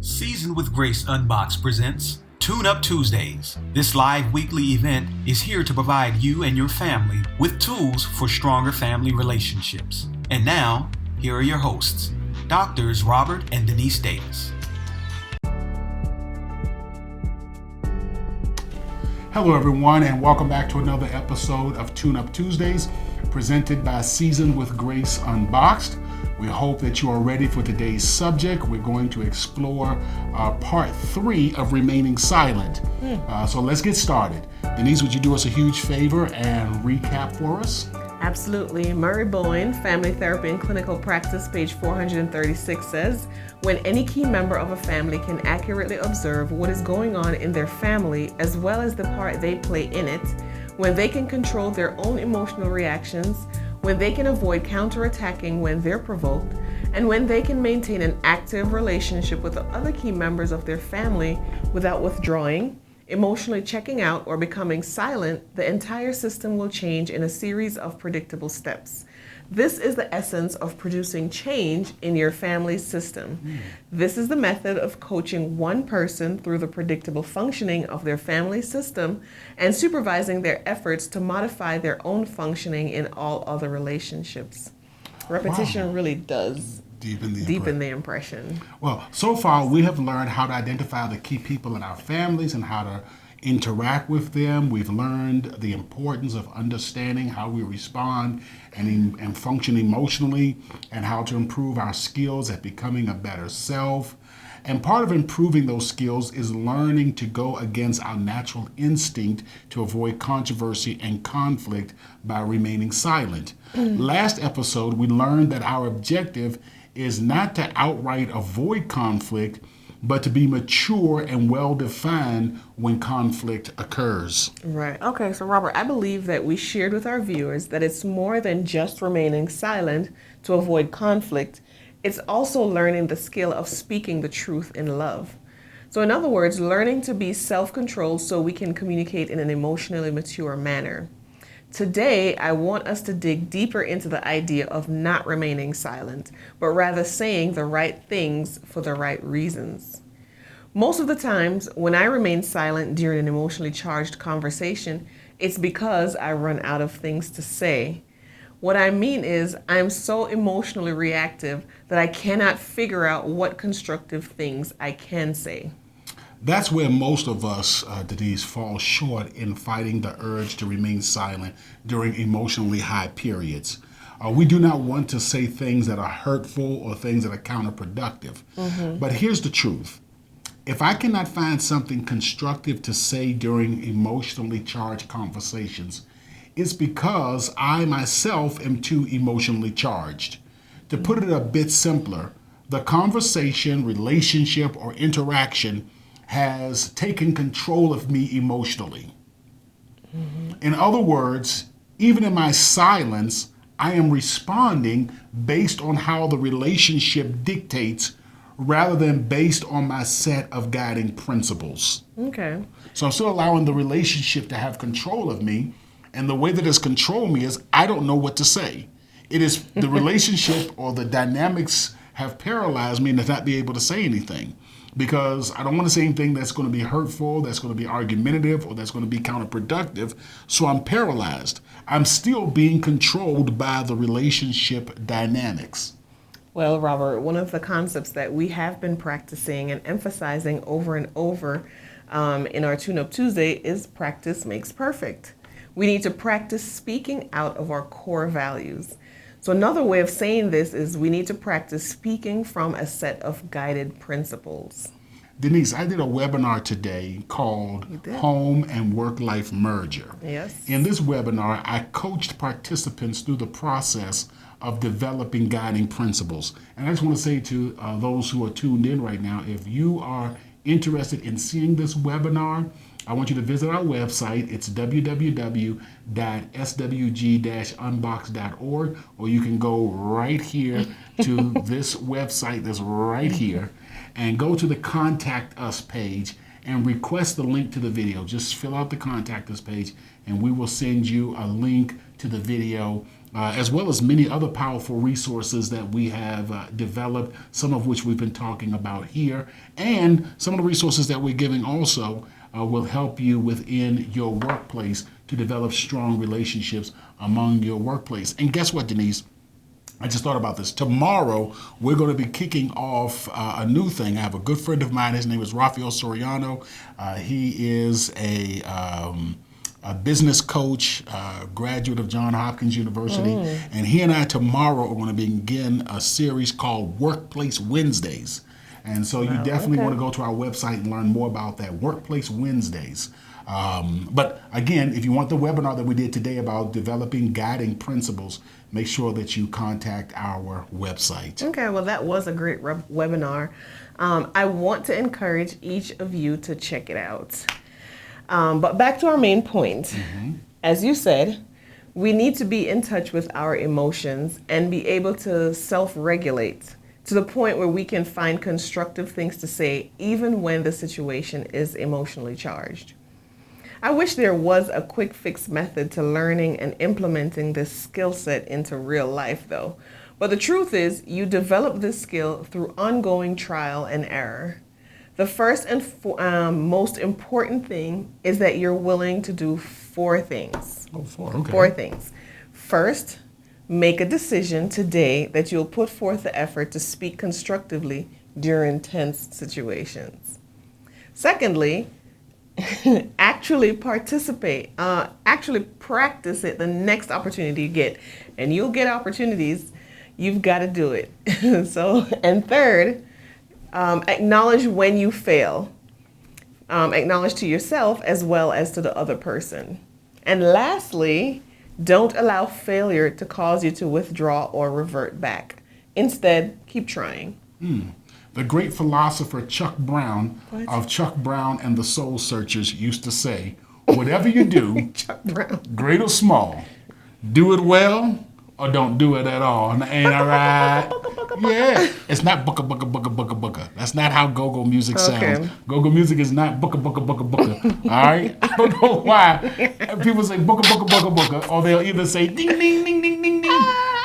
Seasoned with Grace Unboxed presents Tune Up Tuesdays. This live weekly event is here to provide you and your family with tools for stronger family relationships. And now, here are your hosts, Doctors Robert and Denise Davis. Hello everyone, and welcome back to another episode of Tune Up Tuesdays, presented by Seasoned with Grace Unboxed. We hope that you are ready for today's subject. We're going to explore part 3 of remaining silent. So let's get started. Denise, would you do us a huge favor and recap for us? Absolutely. Murray Bowens, Family Therapy and Clinical Practice, page 436 says, when any key member of a family can accurately observe what is going on in their family as well as the part they play in it, when they can control their own emotional reactions, when they can avoid counterattacking when they're provoked, and when they can maintain an active relationship with the other key members of their family without withdrawing, emotionally checking out, or becoming silent, the entire system will change in a series of predictable steps. This is the essence of producing change in your family system. This is the method of coaching one person through the predictable functioning of their family system and supervising their efforts to modify their own functioning in all other relationships. Repetition really does deepen the impression. Well, so far we have learned how to identify the key people in our families and how to interact with them. We've learned the importance of understanding how we respond and function emotionally, and how to improve our skills at becoming a better self. And part of improving those skills is learning to go against our natural instinct to avoid controversy and conflict by remaining silent. Last episode, we learned that our objective is not to outright avoid conflict, but to be mature and well-defined when conflict occurs. Right. Okay, so Robert, I believe that we shared with our viewers that it's more than just remaining silent to avoid conflict. It's also learning the skill of speaking the truth in love. So in other words, learning to be self-controlled so we can communicate in an emotionally mature manner. Today, I want us to dig deeper into the idea of not remaining silent, but rather saying the right things for the right reasons. Most of the times, when I remain silent during an emotionally charged conversation, it's because I run out of things to say. What I mean is, I'm so emotionally reactive that I cannot figure out what constructive things I can say. That's where most of us, Denise, fall short in fighting the urge to remain silent during emotionally high periods. We do not want to say things that are hurtful or things that are counterproductive. But here's the truth. If I cannot find something constructive to say during emotionally charged conversations, it's because I myself am too emotionally charged. To put it a bit simpler, the conversation, relationship, or interaction has taken control of me emotionally. In other words, even in my silence, I am responding based on how the relationship dictates rather than based on my set of guiding principles. Okay. So I'm still allowing the relationship to have control of me, and the way that it's controlled me is I don't know what to say. It is the relationship or the dynamics have paralyzed me to not be able to say anything, because I don't want to say anything that's going to be hurtful, that's going to be argumentative, or that's going to be counterproductive. So I'm paralyzed. I'm still being controlled by the relationship dynamics. Well, Robert, one of the concepts that we have been practicing and emphasizing over and over in our Tune Up Tuesday is practice makes perfect. We need to practice speaking out of our core values. So another way of saying this is we need to practice speaking from a set of guided principles. Denise, I did a webinar today called Home and Work-Life Merger. Yes. In this webinar, I coached participants through the process of developing guiding principles. And I just want to say to those who are tuned in right now, if you are interested in seeing this webinar, I want you to visit our website. It's www.swg-unbox.org, or you can go right here to this website that's right here and go to the Contact Us page and request the link to the video. Just fill out the Contact Us page and we will send you a link to the video as well as many other powerful resources that we have developed, some of which we've been talking about here. And some of the resources that we're giving also will help you within your workplace to develop strong relationships among your workplace. And guess what, Denise? I just thought about this. Tomorrow, we're going to be kicking off a new thing. I have a good friend of mine. His name is Rafael Soriano. He is a business coach, graduate of Johns Hopkins University. And he and I tomorrow are going to begin a series called Workplace Wednesdays. And so you definitely want to go to our website and learn more about that, Workplace Wednesdays. But again, if you want the webinar that we did today about developing guiding principles, make sure that you contact our website. Okay, well, that was a great webinar. I want to encourage each of you to check it out. But back to our main point. As you said, we need to be in touch with our emotions and be able to self-regulate to the point where we can find constructive things to say even when the situation is emotionally charged. I wish there was a quick fix method to learning and implementing this skill set into real life, though. But the truth is, you develop this skill through ongoing trial and error. The first and most important thing is that you're willing to do 4 things. Oh, 4, okay. 4 things. First, make a decision today that you'll put forth the effort to speak constructively during tense situations. Secondly, actually participate, actually practice it the next opportunity you get. And you'll get opportunities, you've got to do it. And third, acknowledge when you fail. Acknowledge to yourself as well as to the other person. And lastly, don't allow failure to cause you to withdraw or revert back. Instead, keep trying. The great philosopher Chuck Brown of Chuck Brown and the Soul Searchers used to say, whatever you do, Chuck Brown, great or small, do it well or don't do it at all. Ain't that right? Yeah. It's not booka, booka, booka, booka, booka. That's not how go-go music sounds. Okay. Go-go music is not booka, booka, booka, booka. All right? I don't know why. People say booka, booka, booka, booka, or they'll either say ding, ding, ding, ding, ding, ding.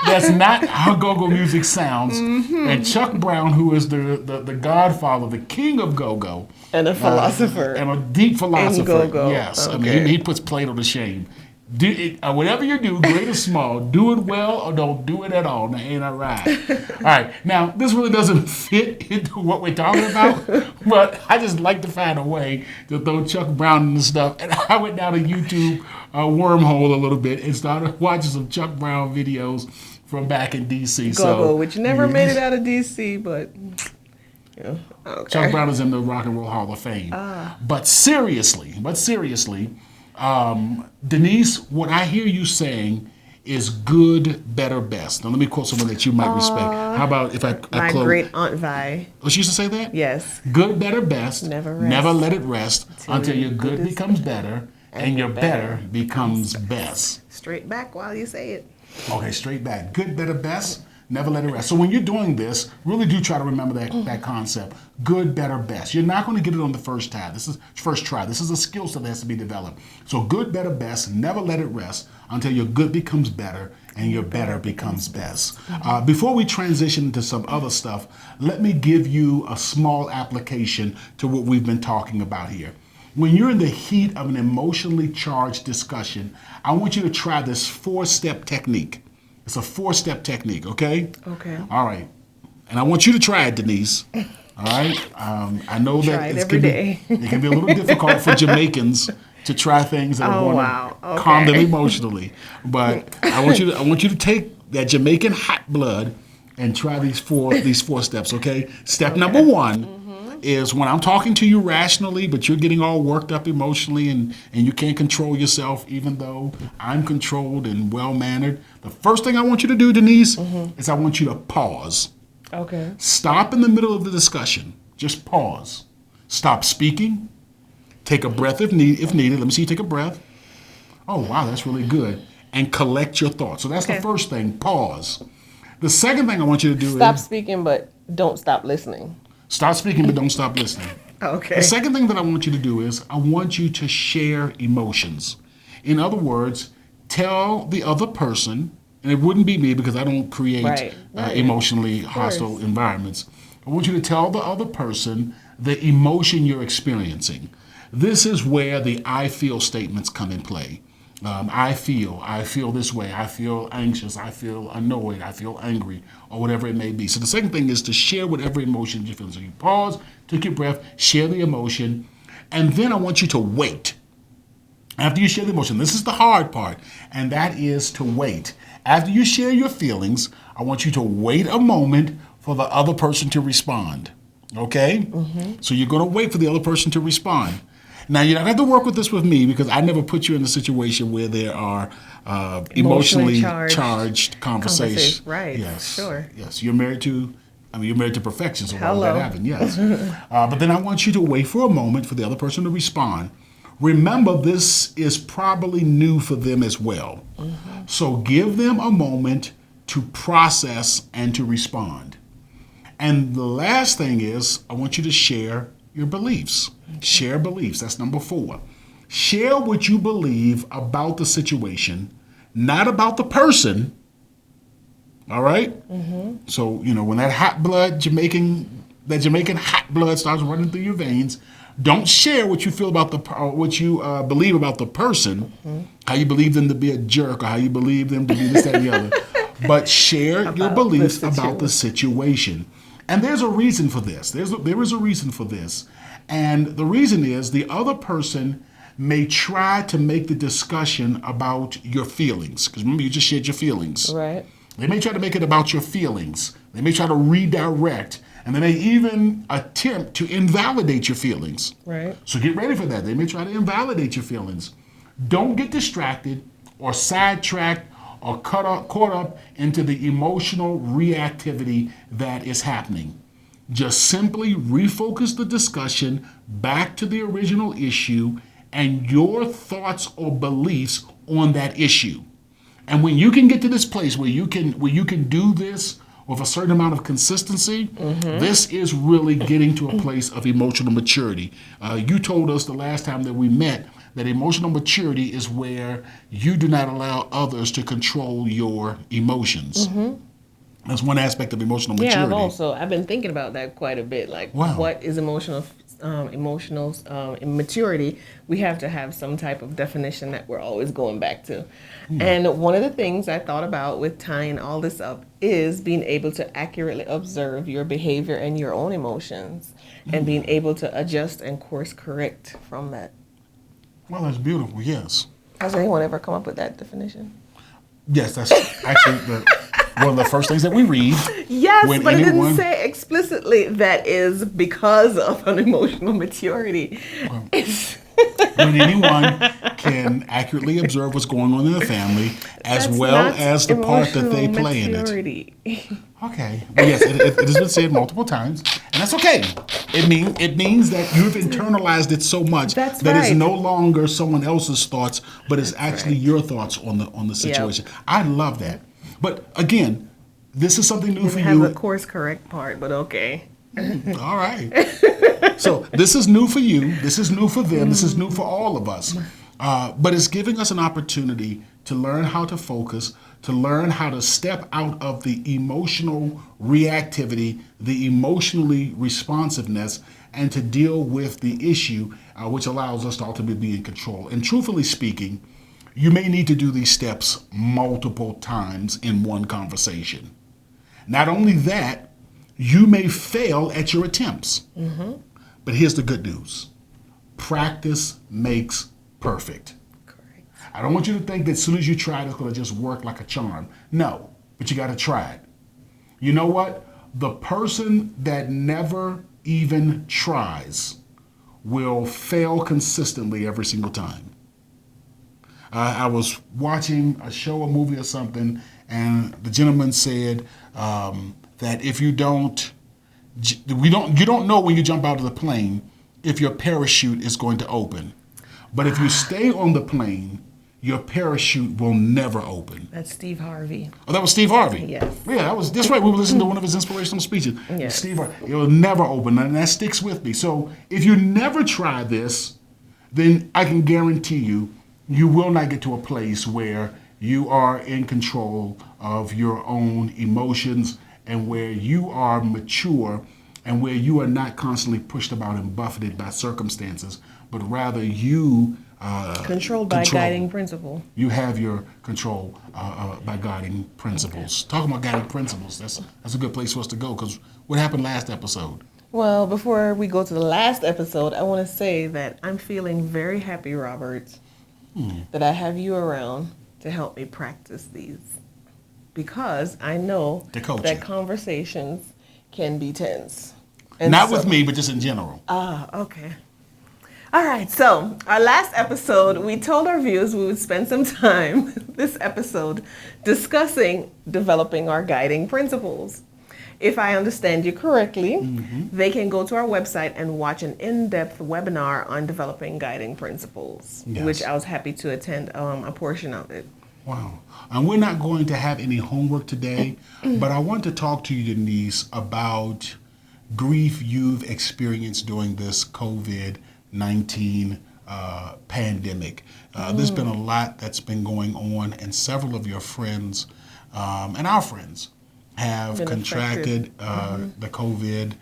That's not how go-go music sounds. And Chuck Brown, who is the godfather, the king of go-go. And a philosopher. And a deep philosopher. In go-go. Yes. Okay. I mean, he puts Plato to shame. Do it, whatever you do, great or small, do it well or don't do it at all. Now, ain't that right? All right. Now, this really doesn't fit into what we're talking about, but I just like to find a way to throw Chuck Brown in the stuff. And I went down a YouTube wormhole a little bit and started watching some Chuck Brown videos from back in D.C. Go-go, which never made it out of D.C., but... Yeah. Okay. Chuck Brown is in the Rock and Roll Hall of Fame. But seriously, Denise, what I hear you saying is good, better, best. Now, let me quote someone that you might respect. How about if I My close? great Aunt Vi. Oh, she used to say that? Yes. Good, better, best. Never rest. Never let it rest until your good becomes better and your better becomes best. Straight back while you say it. Okay, straight back. Good, better, best. Never let it rest. So when you're doing this, really do try to remember that concept. Good, better, best. You're not going to get it on the first try. This is a skill set that has to be developed. So good, better, best. Never let it rest until your good becomes better and your better becomes best. Before we transition into some other stuff, let me give you a small application to what we've been talking about here. When you're in the heat of an emotionally charged discussion, I want you to try this 4-step technique. It's a 4-step technique, okay? Okay. All right. And I want you to try it, Denise. All right? I know that it can be a little difficult for Jamaicans to try things that are going to calm them emotionally. But I want you to take that Jamaican hot blood and try these four steps, okay? Step number 1 is when I'm talking to you rationally, but you're getting all worked up emotionally and you can't control yourself, even though I'm controlled and well-mannered. The first thing I want you to do, Denise, is I want you to pause. Okay. Stop in the middle of the discussion. Just pause. Stop speaking. Take a breath if needed. Let me see you take a breath. Oh, wow, that's really good. And collect your thoughts. So that's the first thing, pause. The second thing I want you to do is... Stop speaking, but don't stop listening. Stop speaking, but don't stop listening. Okay. The second thing that I want you to do is I want you to share emotions. In other words, tell the other person and it wouldn't be me because I don't create Right. emotionally hostile environments. I want you to tell the other person the emotion you're experiencing. This is where the I feel statements come in play. I feel this way, I feel anxious, I feel annoyed, I feel angry, or whatever it may be. So the second thing is to share whatever emotion you're feeling. So you pause, take your breath, share the emotion, and then I want you to wait. After you share the emotion, this is the hard part, and that is to wait. After you share your feelings, I want you to wait a moment for the other person to respond. Okay? So you're going to wait for the other person to respond. Now, you don't have to work with this with me because I never put you in a situation where there are emotionally charged conversations. Right. Yes. Sure. Yes. You're married to perfection, so why would Hello. that happen? Yes. But then I want you to wait for a moment for the other person to respond. Remember, this is probably new for them as well. So give them a moment to process and to respond. And the last thing is, I want you to share your beliefs. Share beliefs. That's number 4. Share what you believe about the situation, not about the person. All right? So, when that Jamaican hot blood starts running through your veins, don't share what you feel about what you believe about the person, how you believe them to be a jerk, or how you believe them to be this, that, and the other. But share your beliefs about the situation. And there's a reason for this. There is a reason for this. And the reason is the other person may try to make the discussion about your feelings. Because remember, you just shared your feelings. Right. They may try to make it about your feelings. They may try to redirect. And they may even attempt to invalidate your feelings. Right. So get ready for that. They may try to invalidate your feelings. Don't get distracted or sidetracked or caught up into the emotional reactivity that is happening. Just simply refocus the discussion back to the original issue and your thoughts or beliefs on that issue. And when you can get to this place where you can do this with a certain amount of consistency, this is really getting to a place of emotional maturity. You told us the last time that we met that emotional maturity is where you do not allow others to control your emotions. That's one aspect of emotional maturity. Yeah, I've been thinking about that quite a bit. Like, what is emotional immaturity? We have to have some type of definition that we're always going back to. And one of the things I thought about with tying all this up is being able to accurately observe your behavior and your own emotions, and being able to adjust and course correct from that. Well, that's beautiful. Yes. Has anyone ever come up with that definition? Yes, that's actually one of the first things that we read. Yes, but it didn't say explicitly that is because of an emotional maturity. When anyone can accurately observe what's going on in the family, as well as the part that they play in it. Okay. Well, yes, it has been said multiple times, and that's okay. It means that you've internalized it so much that it's no longer someone else's thoughts, but it's actually your thoughts on the situation. Yep. I love that. But again, this is something new for you. It has a course correct part, but okay. All right. So this is new for you. This is new for them. This is new for all of us. But it's giving us an opportunity to learn how to focus, to learn how to step out of the emotional reactivity, the emotionally responsiveness, and to deal with the issue, which allows us to ultimately be in control. And truthfully speaking, you may need to do these steps multiple times in one conversation. Not only that, you may fail at your attempts. But here's the good news. Practice makes perfect. Correct. I don't want you to think that as soon as you try it, it's going to just work like a charm. No, but you got to try it. You know what? The person that never even tries will fail consistently every single time. I was watching a show, a movie or something, and the gentleman said that if you don't know when you jump out of the plane if your parachute is going to open. But if you stay on the plane, your parachute will never open. That's Steve Harvey. Oh, that was Steve Harvey? Yes. Yeah, that's right. We were listening to one of his inspirational speeches. Yes. Steve Harvey. It will never open, and that sticks with me. So if you never try this, then I can guarantee you will not get to a place where you are in control of your own emotions, and where you are mature, and where you are not constantly pushed about and buffeted by circumstances, but rather you Controlled by guiding principle. You have your control by guiding principles. Okay. Talking about guiding principles, that's a good place for us to go, because what happened last episode? Well, before we go to the last episode, I want to say that I'm feeling very happy, Robert, that I have you around to help me practice these, because I know that conversations can be tense. And not with me, but just in general. Okay. All right, so our last episode, we told our viewers we would spend some time this episode discussing developing our guiding principles. If I understand you correctly, they can go to our website and watch an in-depth webinar on developing guiding principles, which I was happy to attend a portion of it. Wow. And we're not going to have any homework today, but I want to talk to you, Denise, about grief you've experienced during this COVID-19 pandemic. There's been a lot that's been going on, and several of your friends and our friends have contracted the COVID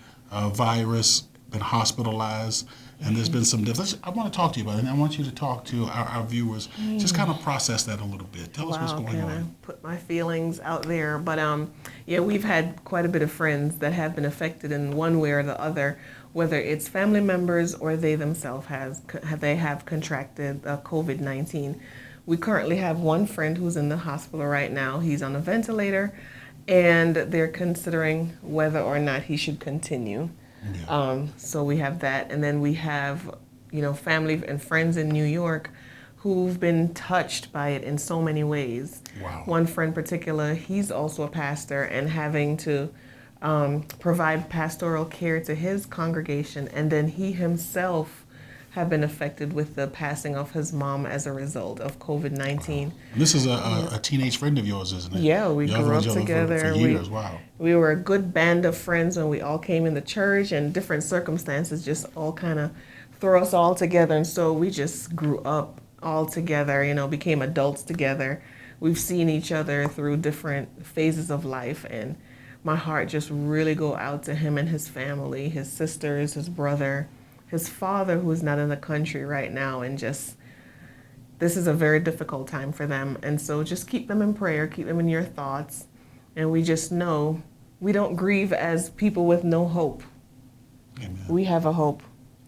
virus, been hospitalized, and there's been some difference. I want to talk to you about it, and I want you to talk to our viewers. Just kind of process that a little bit. Tell us what's going on. I put my feelings out there? But yeah, we've had quite a bit of friends that have been affected in one way or the other, whether it's family members or they themselves have contracted COVID-19. We currently have one friend who's in the hospital right now. He's on a ventilator, and they're considering whether or not he should continue. So we have that, and then we have, family and friends in New York who've been touched by it in so many ways. Wow. One friend in particular, he's also a pastor, and having to provide pastoral care to his congregation, and then he himself have been affected with the passing of his mom as a result of COVID-19. Wow. This is a teenage friend of yours, isn't it? Yeah, we grew up together. For years. Wow. We were a good band of friends when we all came in the church, and different circumstances just all kind of throw us all together. And so we just grew up all together, became adults together. We've seen each other through different phases of life, and my heart just really go out to him and his family, his sisters, his brother, his father, who is not in the country right now, and just, this is a very difficult time for them. And so just keep them in prayer, keep them in your thoughts. And we just know we don't grieve as people with no hope. Amen. We have a hope.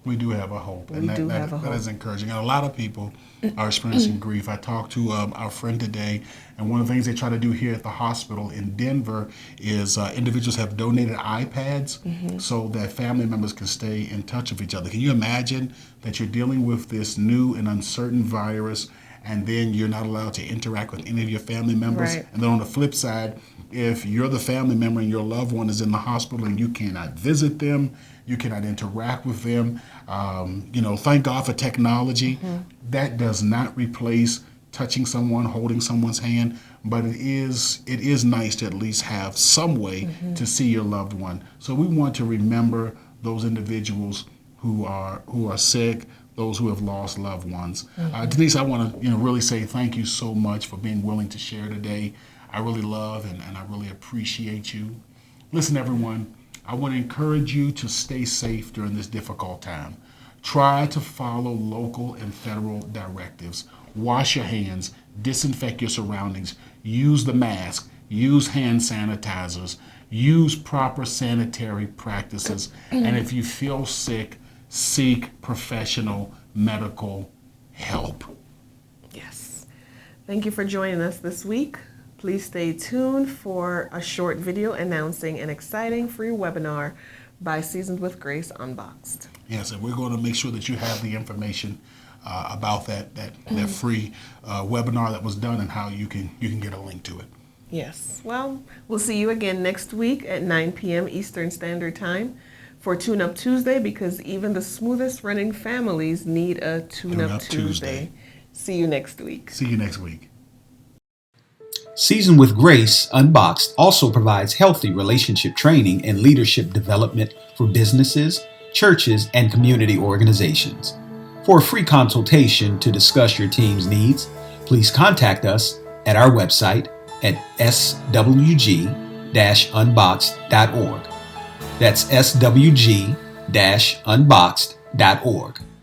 We do have a hope. And have a hope. That is encouraging. And a lot of people are experiencing grief. I talked to our friend today, and one of the things they try to do here at the hospital in Denver is individuals have donated iPads so that family members can stay in touch with each other. Can you imagine that you're dealing with this new and uncertain virus, and then you're not allowed to interact with any of your family members? Right. And then on the flip side, if you're the family member and your loved one is in the hospital and you cannot visit them, you cannot interact with them, thank God for technology. That does not replace touching someone, holding someone's hand, but it is nice to at least have some way to see your loved one. So we want to remember those individuals who are sick, those who have lost loved ones. Denise, I want to really say thank you so much for being willing to share today. I really love and I really appreciate you. Listen, everyone, I want to encourage you to stay safe during this difficult time. Try to follow local and federal directives. Wash your hands, disinfect your surroundings, use the mask, use hand sanitizers, use proper sanitary practices, and if you feel sick, seek professional medical help. Yes. Thank you for joining us this week. Please stay tuned for a short video announcing an exciting free webinar by Seasoned with Grace Unboxed. Yes, and we're going to make sure that you have the information about that free webinar that was done and how you can get a link to it. Yes. Well, we'll see you again next week at 9 p.m. Eastern Standard Time for Tune Up Tuesday, because even the smoothest running families need a Tune Up Tuesday. See you next week. See you next week. Seasoned with Grace Unboxed also provides healthy relationship training and leadership development for businesses, churches, and community organizations. For a free consultation to discuss your team's needs, please contact us at our website at swg-unboxed.org. That's swg-unboxed.org.